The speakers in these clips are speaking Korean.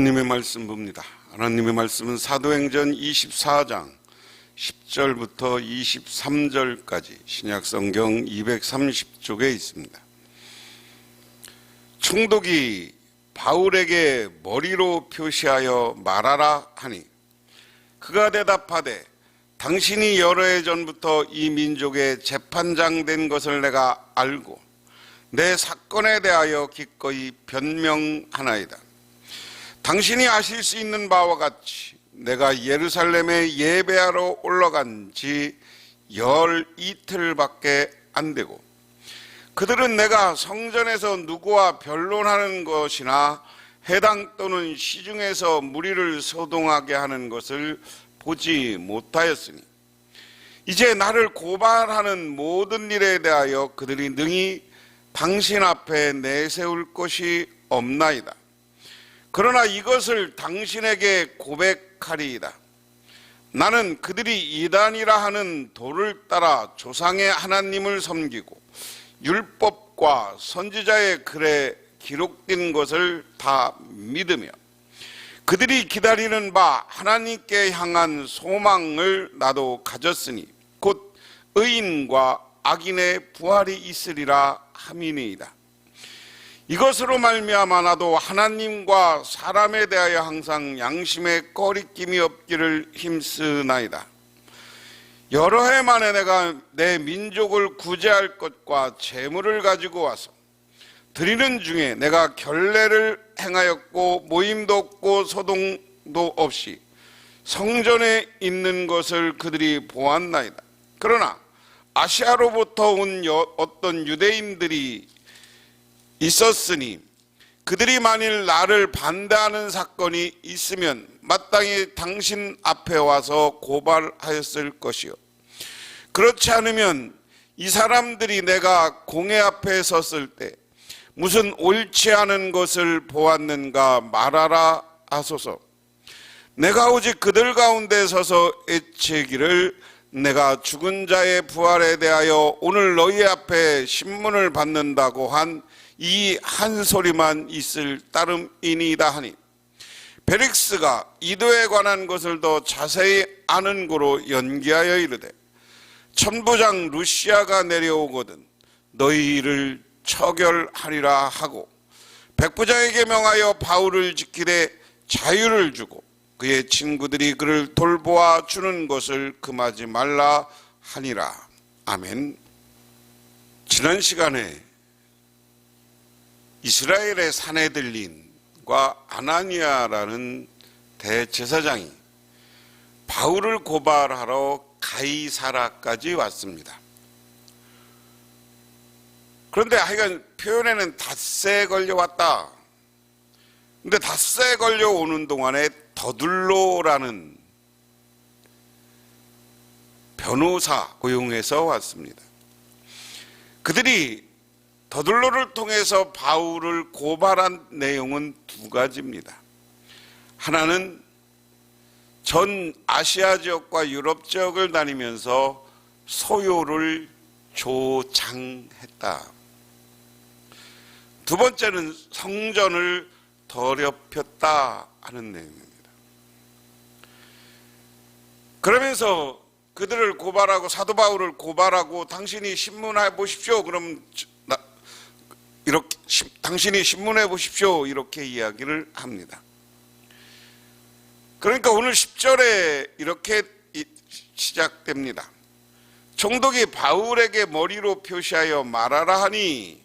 하나님의 말씀 봅니다. 하나님의 말씀은 사도행전 24장 10절부터 23절까지 신약성경 230쪽에 있습니다. 총독이 바울에게 머리로 표시하여 말하라 하니 그가 대답하되 당신이 여러 해 전부터 이 민족의 재판장 된 것을 내가 알고 내 사건에 대하여 기꺼이 변명하나이다. 당신이 아실 수 있는 바와 같이 내가 예루살렘에 예배하러 올라간 지 12틀밖에 안 되고 그들은 내가 성전에서 누구와 변론하는 것이나 회당 또는 시중에서 무리를 소동하게 하는 것을 보지 못하였으니 이제 나를 고발하는 모든 일에 대하여 그들이 능히 당신 앞에 내세울 것이 없나이다. 그러나 이것을 당신에게 고백하리이다. 나는 그들이 이단이라 하는 도를 따라 조상의 하나님을 섬기고 율법과 선지자의 글에 기록된 것을 다 믿으며 그들이 기다리는 바 하나님께 향한 소망을 나도 가졌으니 곧 의인과 악인의 부활이 있으리라 함이니이다. 이것으로 말미암아 나도 하나님과 사람에 대하여 항상 양심에 꺼리낌이 없기를 힘쓰나이다. 여러 해 만에 내가 내 민족을 구제할 것과 재물을 가지고 와서 드리는 중에 내가 결례를 행하였고 모임도 없고 소동도 없이 성전에 있는 것을 그들이 보았나이다. 그러나 아시아로부터 온 어떤 유대인들이 있었으니 그들이 만일 나를 반대하는 사건이 있으면 마땅히 당신 앞에 와서 고발하였을 것이요 그렇지 않으면 이 사람들이 내가 공회 앞에 섰을 때 무슨 옳지 않은 것을 보았는가 말하라 하소서. 내가 오직 그들 가운데 서서 애치기를 내가 죽은 자의 부활에 대하여 오늘 너희 앞에 신문을 받는다고 한 이 한 소리만 있을 따름이니이다 하니 벨릭스가 이도에 관한 것을 더 자세히 아는 고로 연기하여 이르되 천부장 루시아가 내려오거든 너희를 처결하리라 하고 백부장에게 명하여 바울을 지키되 자유를 주고 그의 친구들이 그를 돌보아 주는 것을 금하지 말라 하니라. 아멘. 지난 시간에 이스라엘의 사내들린과 아나니아라는 대제사장이 바울을 고발하러 가이사라까지 왔습니다. 그런데 하여간 표현에는 닷새 걸려왔다. 근데 닷새 걸려오는 동안에 더둘로라는 변호사 고용해서 왔습니다. 그들이 더둘로를 통해서 바울을 고발한 내용은 두 가지입니다. 하나는 전 아시아 지역과 유럽 지역을 다니면서 소요를 조장했다. 두 번째는 성전을 더럽혔다 하는 내용입니다. 그러면서 그들을 고발하고 사도 바울을 고발하고 당신이 신문해 보십시오. 그럼 이렇게 당신이 신문해 보십시오. 이렇게 이야기를 합니다. 그러니까 오늘 10절에 이렇게 시작됩니다. 총독이 바울에게 머리로 표시하여 말하라 하니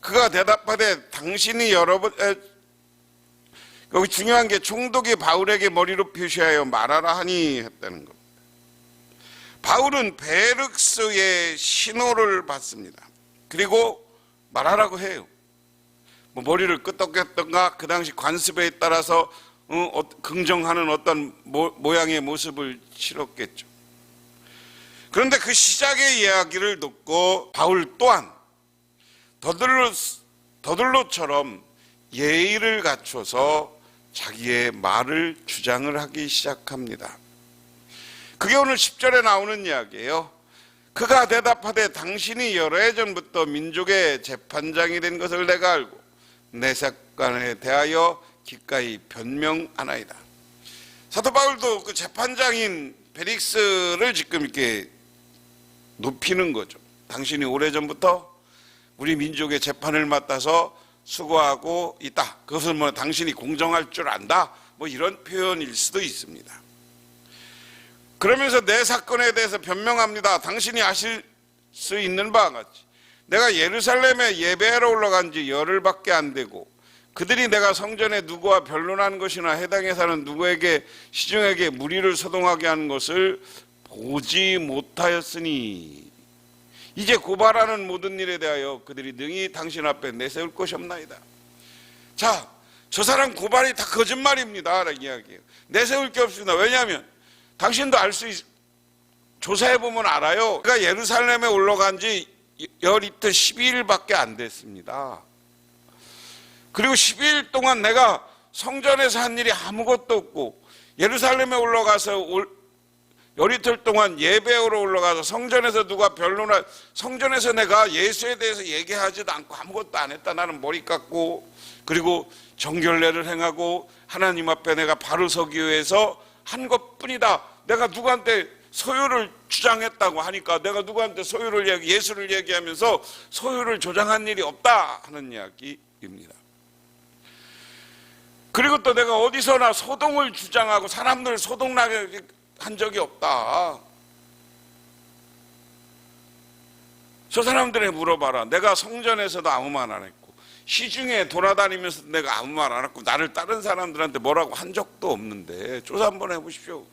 그가 대답하되 당신이 여러 번 여기 중요한 게 총독이 바울에게 머리로 표시하여 말하라 하니 했다는 겁니다. 바울은 베르크스의 신호를 받습니다. 그리고 말하라고 해요. 뭐 머리를 끄덕였던가 그 당시 관습에 따라서 긍정하는 어떤 모양의 모습을 치렀겠죠. 그런데 그 시작의 이야기를 듣고 바울 또한 더둘로처럼 예의를 갖춰서 자기의 말을 주장을 하기 시작합니다. 그게 오늘 10절에 나오는 이야기예요. 그가 대답하되 당신이 여러 해 전부터 민족의 재판장이 된 것을 내가 알고 내 사건에 대하여 기꺼이 변명하나이다. 사도 바울도 그 재판장인 펠릭스를 지금 이렇게 높이는 거죠. 당신이 오래전부터 우리 민족의 재판을 맡아서 수고하고 있다. 그것은 뭐 당신이 공정할 줄 안다. 뭐 이런 표현일 수도 있습니다. 그러면서 내 사건에 대해서 변명합니다. 당신이 아실 수 있는 바와 같이 내가 예루살렘에 예배하러 올라간 지 열흘밖에 안 되고 그들이 내가 성전에 누구와 변론하는 것이나 해당에 사는 누구에게 시중에게 무리를 소동하게 하는 것을 보지 못하였으니 이제 고발하는 모든 일에 대하여 그들이 능히 당신 앞에 내세울 것이 없나이다. 자, 저 사람 고발이 다 거짓말입니다 라고 이야기해요. 내세울 게 없습니다. 왜냐하면 당신도 알 수 조사해보면 알아요. 그러니까 예루살렘에 올라간 지 열이틀 12일밖에 안 됐습니다. 그리고 12일 동안 내가 성전에서 한 일이 아무것도 없고 예루살렘에 올라가서 열이틀 동안 예배하러 올라가서 성전에서 누가 변론할 성전에서 내가 예수에 대해서 얘기하지도 않고 아무것도 안 했다. 나는 머리 깎고 그리고 정결례를 행하고 하나님 앞에 내가 바로 서기 위해서 한 것뿐이다. 내가 누구한테 소유를 주장했다고 하니까 내가 누구한테 예수를 얘기하면서 소유를 조장한 일이 없다 하는 이야기입니다. 그리고 또 내가 어디서나 소동을 주장하고 사람들 소동나게 한 적이 없다. 저 사람들에 물어봐라. 내가 성전에서도 아무 말 안 했고 시중에 돌아다니면서 내가 아무 말 안 했고 나를 다른 사람들한테 뭐라고 한 적도 없는데 조사 한번 해보십시오.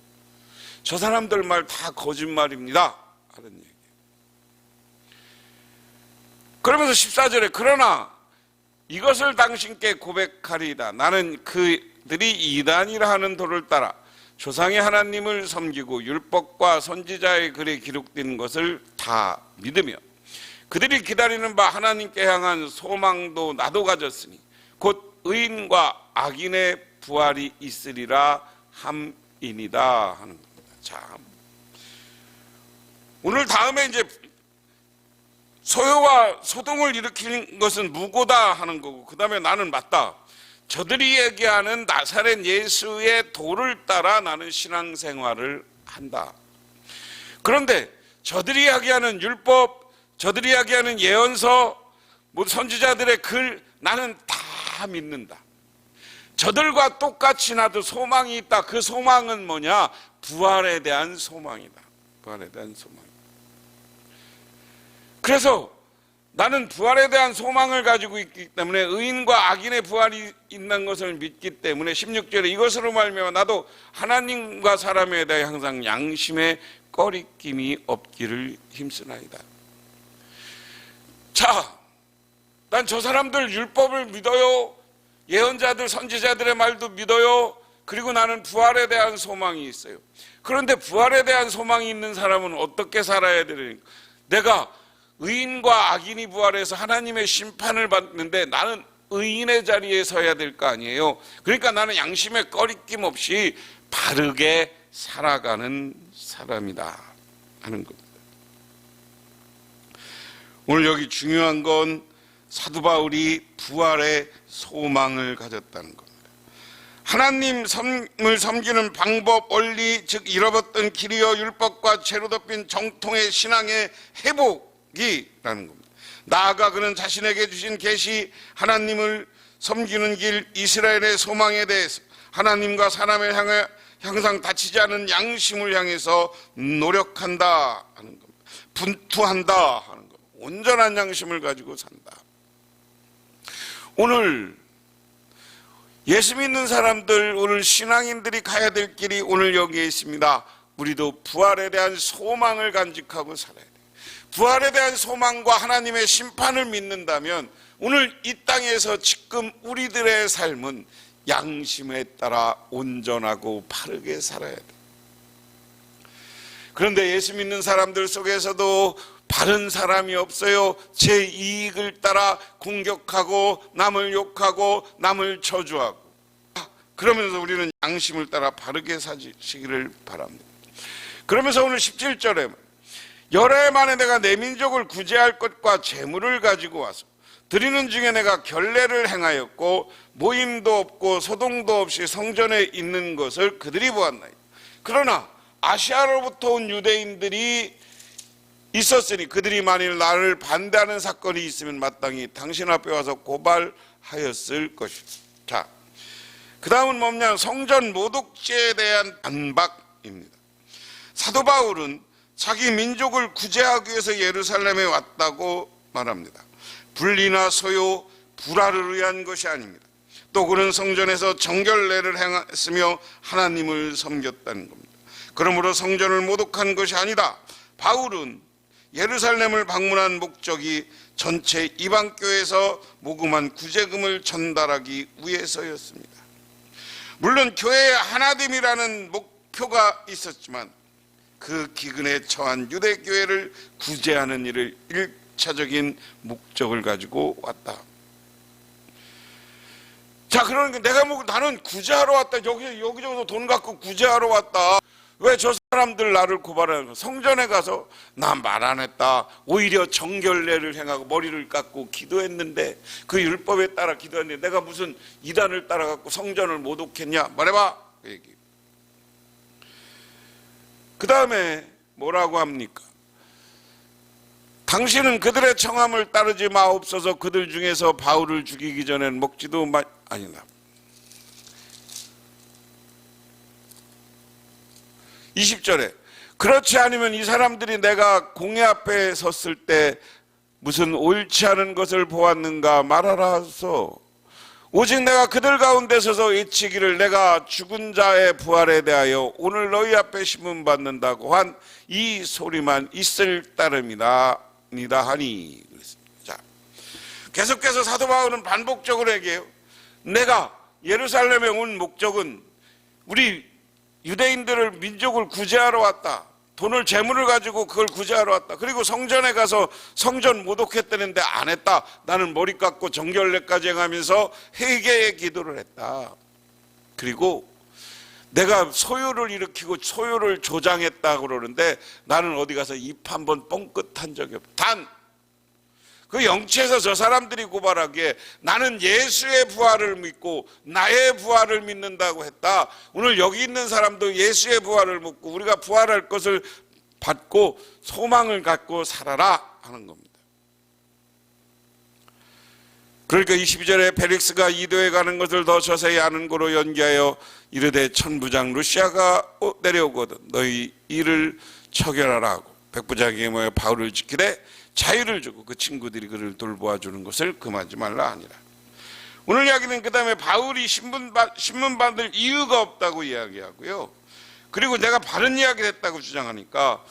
저 사람들 말 다 거짓말입니다 하는 얘기예요. 그러면서 14절에 그러나 이것을 당신께 고백하리이다. 나는 그들이 이단이라 하는 도를 따라 조상의 하나님을 섬기고 율법과 선지자의 글에 기록된 것을 다 믿으며 그들이 기다리는 바 하나님께 향한 소망도 나도 가졌으니 곧 의인과 악인의 부활이 있으리라 함이니이다 하는 겁니다. 자, 오늘 다음에 이제 소요와 소동을 일으키는 것은 무고다 하는 거고 그 다음에 나는 맞다. 저들이 얘기하는 나사렛 예수의 도를 따라 나는 신앙생활을 한다. 그런데 저들이 이야기하는 율법, 저들이 이야기하는 예언서, 선지자들의 글 나는 다 믿는다. 저들과 똑같이 나도 소망이 있다. 그 소망은 뭐냐? 부활에 대한 소망이다. 부활에 대한 소망. 그래서 나는 부활에 대한 소망을 가지고 있기 때문에 의인과 악인의 부활이 있는 것을 믿기 때문에 16절에 이것으로 말미암아 나도 하나님과 사람에 대해 항상 양심의 꺼리낌이 없기를 힘쓰나이다. 자, 난 저 사람들 율법을 믿어요. 예언자들 선지자들의 말도 믿어요. 그리고 나는 부활에 대한 소망이 있어요. 그런데 부활에 대한 소망이 있는 사람은 어떻게 살아야 되는가? 내가 의인과 악인이 부활해서 하나님의 심판을 받는데 나는 의인의 자리에 서야 될 거 아니에요. 그러니까 나는 양심에 꺼리낌 없이 바르게 살아가는 사람이다 하는 겁니다. 오늘 여기 중요한 건 사도 바울이 부활의 소망을 가졌다는 겁니다. 하나님을 섬기는 방법, 원리, 즉 잃어버렸던 길이여 율법과 죄로 덮인 정통의 신앙의 회복이라는 겁니다. 나아가 그는 자신에게 주신 계시, 하나님을 섬기는 길, 이스라엘의 소망에 대해서 하나님과 사람을 향해 항상 다치지 않은 양심을 향해서 노력한다 하는 겁니다. 분투한다 하는 겁니다. 온전한 양심을 가지고 산다. 오늘 예수 믿는 사람들, 오늘 신앙인들이 가야 될 길이 오늘 여기에 있습니다. 우리도 부활에 대한 소망을 간직하고 살아야 돼요. 부활에 대한 소망과 하나님의 심판을 믿는다면 오늘 이 땅에서 지금 우리들의 삶은 양심에 따라 온전하고 바르게 살아야 돼요. 그런데 예수 믿는 사람들 속에서도 바른 사람이 없어요. 제 이익을 따라 공격하고 남을 욕하고 남을 저주하고. 그러면서 우리는 양심을 따라 바르게 사시기를 바랍니다. 그러면서 오늘 17절에 열해 만에 내가 내 민족을 구제할 것과 재물을 가지고 와서 드리는 중에 내가 결례를 행하였고 모임도 없고 소동도 없이 성전에 있는 것을 그들이 보았나이다. 그러나 아시아로부터 온 유대인들이 있었으니 그들이 만일 나를 반대하는 사건이 있으면 마땅히 당신 앞에 와서 고발하였을 것이다. 자, 그 다음은 뭐냐? 성전 모독죄에 대한 반박입니다. 사도 바울은 자기 민족을 구제하기 위해서 예루살렘에 왔다고 말합니다. 분리나 소요, 불화를 위한 것이 아닙니다. 또 그는 성전에서 정결례를 행했으며 하나님을 섬겼다는 겁니다. 그러므로 성전을 모독한 것이 아니다. 바울은 예루살렘을 방문한 목적이 전체 이방교회에서 모금한 구제금을 전달하기 위해서였습니다. 물론 교회의 하나됨이라는 목표가 있었지만 그 기근에 처한 유대교회를 구제하는 일을 일차적인 목적을 가지고 왔다. 자, 그러니까 내가 나는 구제하러 왔다. 여기저기서 돈 갖고 구제하러 왔다. 왜 저 사람들 나를 고발하는 거야? 성전에 가서 나 말 안 했다. 오히려 정결례를 행하고 머리를 깎고 기도했는데 그 율법에 따라 기도했는데 내가 무슨 이단을 따라갖고 성전을 모독했냐? 말해봐. 그 얘기. 그 다음에 뭐라고 합니까? 당신은 그들의 청함을 따르지 마옵소서. 그들 중에서 바울을 죽이기 전엔 먹지도 아니다. 20절에 그렇지 않으면 이 사람들이 내가 공회 앞에 섰을 때 무슨 옳지 않은 것을 보았는가 말하라 하소. 오직 내가 그들 가운데 서서 외치기를 내가 죽은 자의 부활에 대하여 오늘 너희 앞에 심문받는다고 한 이 소리만 있을 따름이다 하니. 자, 계속해서 사도 바울은 반복적으로 얘기해요. 내가 예루살렘에 온 목적은 우리 유대인들을 민족을 구제하러 왔다. 돈을 재물을 가지고 그걸 구제하러 왔다. 그리고 성전에 가서 성전 모독했다는데 안 했다. 나는 머리 깎고 정결례까지 행하면서 회개의 기도를 했다. 그리고 내가 소요를 일으키고 소요를 조장했다 그러는데 나는 어디 가서 입 한 번 뻥끗한 적이 없다. 단 그 영치에서 저 사람들이 고발하기에 나는 예수의 부활을 믿고 나의 부활을 믿는다고 했다. 오늘 여기 있는 사람도 예수의 부활을 믿고 우리가 부활할 것을 받고 소망을 갖고 살아라 하는 겁니다. 그러니까 22절에 펠릭스가 이도에 가는 것을 더 자세히 아는 거로 연기하여 이르되 천부장 루시아가 내려오거든 너희 일을 처결하라 하고 백부장에게 모여 바울을 지키되 자유를 주고 그 친구들이 그를 돌보아 주는 것을 금하지 말라 하니라. 오늘 이야기는 그 다음에 바울이 신문받을 이유가 없다고 이야기하고요. 그리고 내가 바른 이야기를 했다고 주장하니까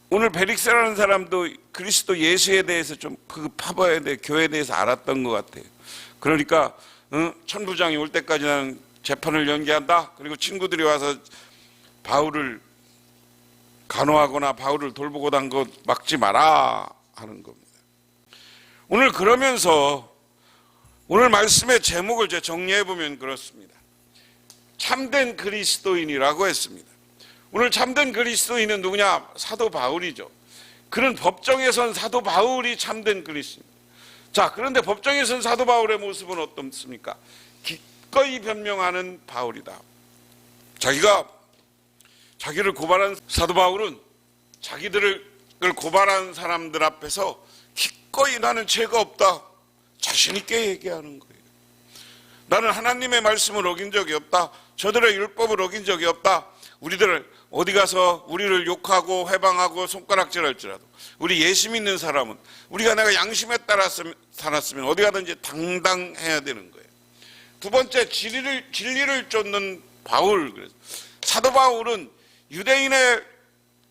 오늘 벨릭스라는 사람도 그리스도 예수에 대해서 좀 그 파버에 대해 교회에 대해서 알았던 것 같아요. 그러니까 천부장이 올 때까지 나는 재판을 연기한다. 그리고 친구들이 와서 바울을 간호하거나 바울을 돌보고 단 것 막지 마라 하는 겁니다. 오늘 그러면서 오늘 말씀의 제목을 제가 정리해 보면 그렇습니다. 참된 그리스도인이라고 했습니다. 오늘 참된 그리스도인은 누구냐? 사도 바울이죠. 그는 법정에 선 사도 바울이 참된 그리스도입니다. 자, 그런데 법정에 선 사도 바울의 모습은 어떻습니까? 기꺼이 변명하는 바울이다. 자기를 고발한 사도 바울은 자기들을 고발한 사람들 앞에서 기꺼이 나는 죄가 없다 자신 있게 얘기하는 거예요. 나는 하나님의 말씀을 어긴 적이 없다. 저들의 율법을 어긴 적이 없다. 우리들 어디 가서 우리를 욕하고 회방하고 손가락질할지라도 우리 예수 믿는 사람은 우리가 내가 양심에 따라 살았으면 어디 가든지 당당해야 되는 거예요. 두 번째, 진리를 쫓는 바울. 그래서 사도 바울은 유대인의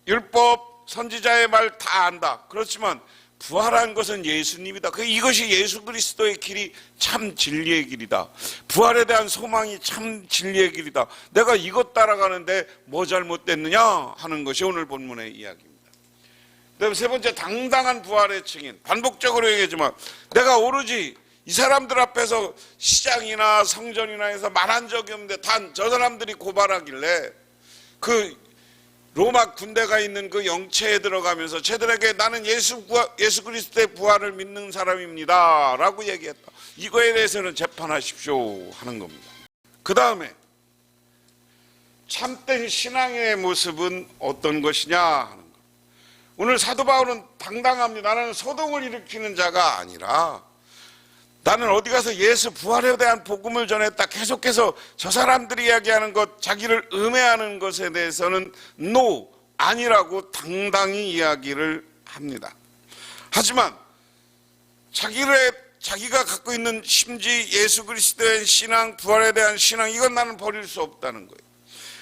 율법 선지자의 말 다 안다. 그렇지만 부활한 것은 예수님이다. 이것이 예수 그리스도의 길이 참 진리의 길이다. 부활에 대한 소망이 참 진리의 길이다. 내가 이것 따라가는데 뭐 잘못됐느냐 하는 것이 오늘 본문의 이야기입니다. 그다음에 세 번째, 당당한 부활의 증인. 반복적으로 얘기하지만 내가 오로지 이 사람들 앞에서 시장이나 성전이나 해서 말한 적이 없는데 단 저 사람들이 고발하길래 그 로마 군대가 있는 그 영체에 들어가면서 쟤들에게 나는 예수 그리스도의 부활을 믿는 사람입니다 라고 얘기했다. 이거에 대해서는 재판하십시오 하는 겁니다. 그 다음에 참된 신앙의 모습은 어떤 것이냐 하는 것. 오늘 사도 바울은 당당합니다. 나는 소동을 일으키는 자가 아니라 나는 어디 가서 예수 부활에 대한 복음을 전했다. 계속해서 저 사람들이 이야기하는 것, 자기를 음해하는 것에 대해서는 no, 아니라고 당당히 이야기를 합니다. 하지만 자기가 갖고 있는 심지 예수 그리스도의 신앙, 부활에 대한 신앙, 이건 나는 버릴 수 없다는 거예요.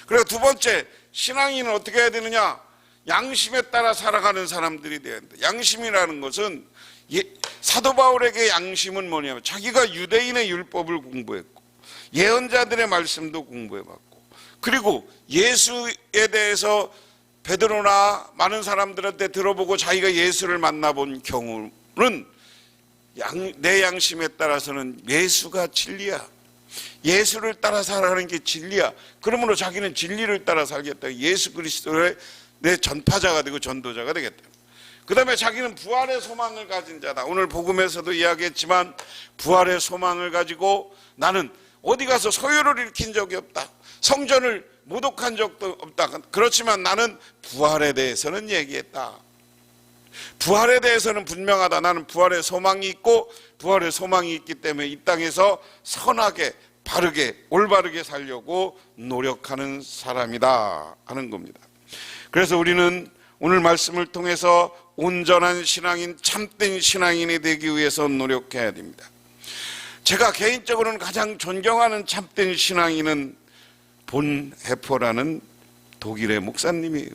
그리고 두 번째, 신앙인은 어떻게 해야 되느냐? 양심에 따라 살아가는 사람들이 돼야 된다. 양심이라는 것은 사도 바울에게 양심은 뭐냐면 자기가 유대인의 율법을 공부했고 예언자들의 말씀도 공부해봤고 그리고 예수에 대해서 베드로나 많은 사람들한테 들어보고 자기가 예수를 만나본 경우는 내 양심에 따라서는 예수가 진리야. 예수를 따라 살아가는 게 진리야. 그러므로 자기는 진리를 따라 살겠다. 예수 그리스도의 내 전파자가 되고 전도자가 되겠다. 그 다음에 자기는 부활의 소망을 가진 자다. 오늘 복음에서도 이야기했지만 부활의 소망을 가지고 나는 어디 가서 소요를 일으킨 적이 없다. 성전을 모독한 적도 없다. 그렇지만 나는 부활에 대해서는 얘기했다. 부활에 대해서는 분명하다. 나는 부활의 소망이 있고 부활의 소망이 있기 때문에 이 땅에서 선하게 바르게 올바르게 살려고 노력하는 사람이다 하는 겁니다. 그래서 우리는 오늘 말씀을 통해서 온전한 신앙인, 참된 신앙인이 되기 위해서 노력해야 됩니다. 제가 개인적으로는 가장 존경하는 참된 신앙인은 본헤퍼라는 독일의 목사님이에요.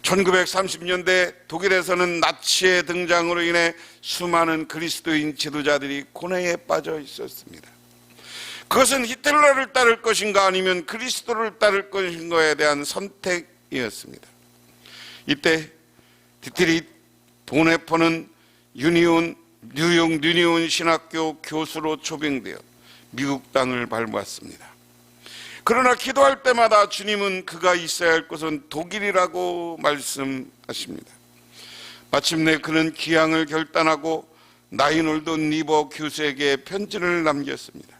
1930년대 독일에서는 나치의 등장으로 인해 수많은 그리스도인 지도자들이 고뇌에 빠져 있었습니다. 그것은 히틀러를 따를 것인가 아니면 그리스도를 따를 것인가에 대한 선택이었습니다. 이때 디트리히 본헤퍼는 뉴욕 유니온 신학교 교수로 초빙되어 미국 땅을 밟았습니다. 그러나 기도할 때마다 주님은 그가 있어야 할 곳은 독일이라고 말씀하십니다. 마침내 그는 귀향을 결단하고 나이놀돈 리버 교수에게 편지를 남겼습니다.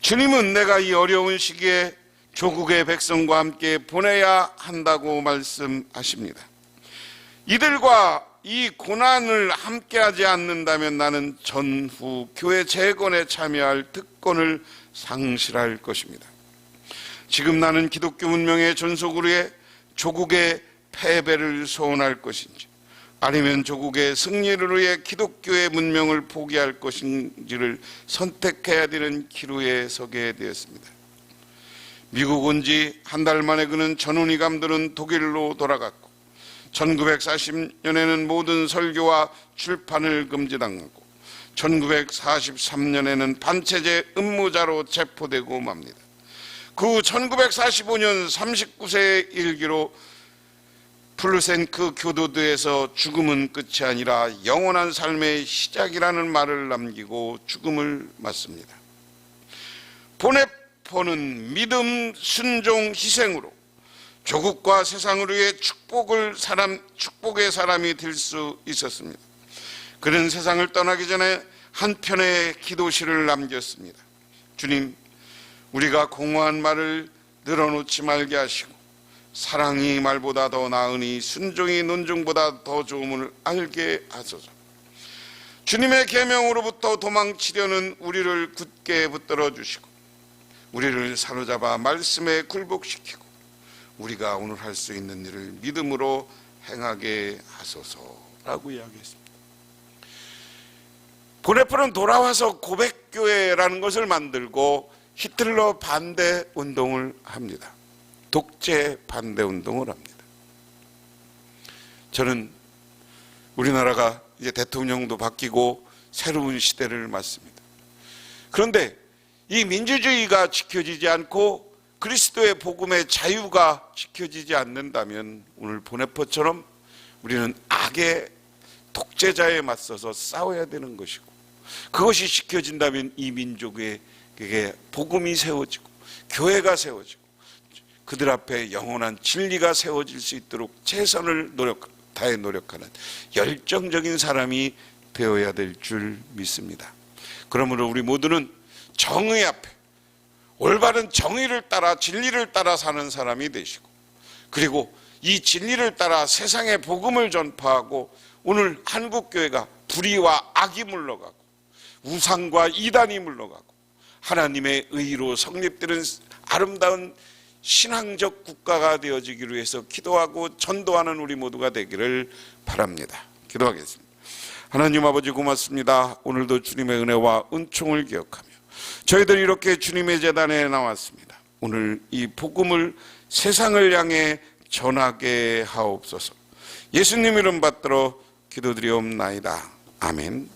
주님은 내가 이 어려운 시기에 조국의 백성과 함께 보내야 한다고 말씀하십니다. 이들과 이 고난을 함께하지 않는다면 나는 전후 교회 재건에 참여할 특권을 상실할 것입니다. 지금 나는 기독교 문명의 존속을 위해 조국의 패배를 소원할 것인지 아니면 조국의 승리를 위해 기독교의 문명을 포기할 것인지를 선택해야 되는 기로에 서게 되었습니다. 미국 온 지 한 달 만에 그는 전운이 감도는 독일로 돌아갔고 1940년에는 모든 설교와 출판을 금지당하고 1943년에는 반체제 음모자로 체포되고 맙니다. 그 후 1945년 39세의 일기로 플루센크 교도소에서 죽음은 끝이 아니라 영원한 삶의 시작이라는 말을 남기고 죽음을 맞습니다. 본헤퍼는 믿음, 순종, 희생으로 조국과 세상을 위해 축복의 사람이 될 수 있었습니다. 그는 세상을 떠나기 전에 한 편의 기도시를 남겼습니다. 주님, 우리가 공허한 말을 늘어놓지 말게 하시고 사랑이 말보다 더 나으니 순종이 논중보다 더 좋음을 알게 하소서. 주님의 계명으로부터 도망치려는 우리를 굳게 붙들어 주시고 우리를 사로잡아 말씀에 굴복시키고 우리가 오늘 할 수 있는 일을 믿음으로 행하게 하소서라고 이야기했습니다. 본헤퍼는 돌아와서 고백교회라는 것을 만들고 히틀러 반대 운동을 합니다. 독재 반대 운동을 합니다. 저는 우리나라가 이제 대통령도 바뀌고 새로운 시대를 맞습니다. 그런데 이 민주주의가 지켜지지 않고 그리스도의 복음의 자유가 지켜지지 않는다면 오늘 본헤퍼처럼 우리는 악의 독재자에 맞서서 싸워야 되는 것이고 그것이 지켜진다면 이 민족에 그게 복음이 세워지고 교회가 세워지고 그들 앞에 영원한 진리가 세워질 수 있도록 최선을 다해 노력하는 열정적인 사람이 되어야 될 줄 믿습니다. 그러므로 우리 모두는 정의 앞에 올바른 정의를 따라 진리를 따라 사는 사람이 되시고, 그리고 이 진리를 따라 세상에 복음을 전파하고 오늘 한국교회가 불의와 악이 물러가고 우상과 이단이 물러가고 하나님의 의로 성립되는 아름다운 신앙적 국가가 되어지기를 위해서 기도하고 전도하는 우리 모두가 되기를 바랍니다. 기도하겠습니다. 하나님 아버지 고맙습니다. 오늘도 주님의 은혜와 은총을 기억하며 저희들이 이렇게 주님의 제단에 나왔습니다. 오늘 이 복음을 세상을 향해 전하게 하옵소서. 예수님 이름 받들어 기도드리옵나이다. 아멘.